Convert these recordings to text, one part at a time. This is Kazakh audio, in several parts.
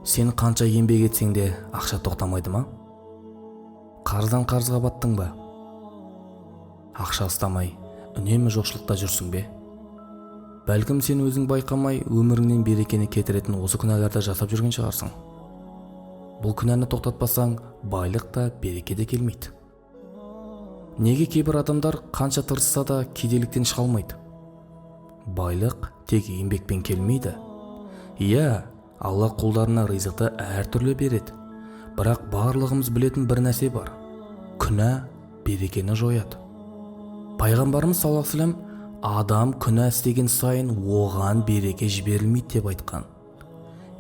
Сен қанша еңбек етсең де ақша тоқтамайды ма? Қарыздан қарызға баттың ба? Ақша ұстамай, үнемі жоқшылықта жүрсің бе? Бәлкім сен өзің байқамай өміріңнен берекені кетіретін осы күнәларды жасап жүрген шығарсың. Бұл күнәні тоқтатпасаң, байлық та береке де келмейді. Неге кейбір адамдар қанша тырысса да кедейліктен шыға алмайды? Байлық тек еңбекпен келмейді. Иә, Алла құлдарына ризықты әртүрлі береді. Бірақ барлығымыз білетін бір нәрсе бар. Күнә берекені жояды. Пайғамбарымыз саллаллаху алейхи вассалам, адам күнә істеген сайын оған береке жіберілмейді деп айтқан.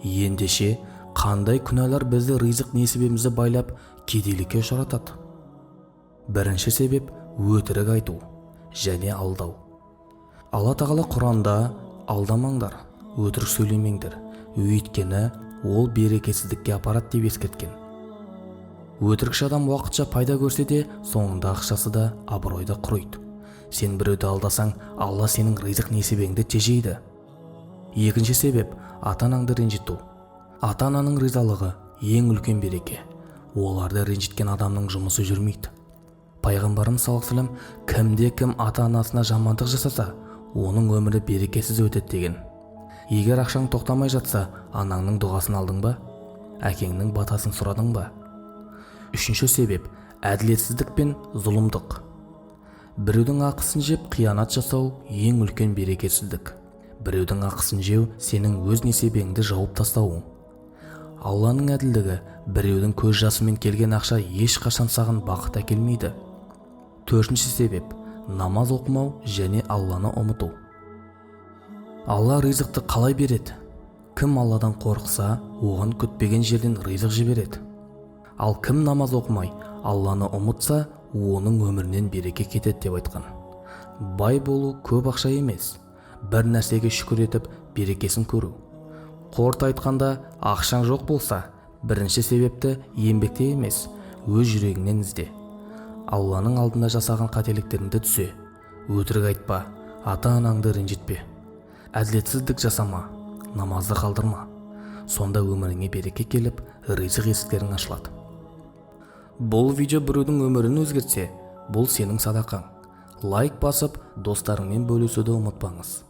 Ендеше қандай күнәлар бізді ризық несібемізді байлап кедейлікке ұшыратады? Бірінші себеп өтірік айту және алдау. Алла тағала Құранда алдамаңдар, өтірік сөйлемеңдер, өйткені ол берекесіздікке апарады деп ескерткен. Өтірікші адам уақытша пайда көрсе де, соңында ақшасы да абыройды құриды. Сен біреуді алдасаң, Алла сенің ризық несібеңді тежейді. Екінші себеп ата-анаңды ренжіту. Ата-ананың ризалығы ең үлкен береке. Оларды ренжіткен адамның жұмысы жүрмейді. Пайғамбарымыз саллаллаху алейхи вассалам, кімде-кім ата-анасына жамандық жасаса, оның өмірі берекесіз өтеді деген. Егер ақшаң тоқтамай жатса, анаңның дұғасын алдың ба? Әкеңнің батасын сұрадың ба? Үшінші себеп әділетсіздік пен зұлымдық. Біреудің ақысын жеп қиянат жасау ең үлкен берекесіздік. Біреудің ақысын жеу сенің өз несібеңді жауып тастауың. Алланың әділдігі, біреудің көз жасымен келген ақша ешқашан саған бақыт әкелмейді. Төртінші себеп намаз оқымау және Алланы ұмыту. Алла ризықты қалай береді? Кім Алладан қорықса, оған күтпеген жерден ризық жібереді. Ал кім намаз оқымай, Алланы ұмытса, оның өмірінен береке кетеді деп айтқан. Бай болу көп ақша емес, бір нәрсеге шүкір етіп берекесін көру. Қорыта айтқанда, ақшаң жоқ болса, бірінші себепті еңбекте емес, өз жүрегіңнен ізде. Алланың алдында жасаған қателіктеріңді түзе. Өтірік айтпа, ата-анаңды ренжітпе. Әділетсіздік жасама, намазды қалдырма. Сонда өміріңе береке келіп, ризық есіктерің ашылады. Бұл видео біреудің өмірін өзгертсе, бұл сенің садақаң. Лайк басып, достарыңмен бөлісуді ұмытпаңыз.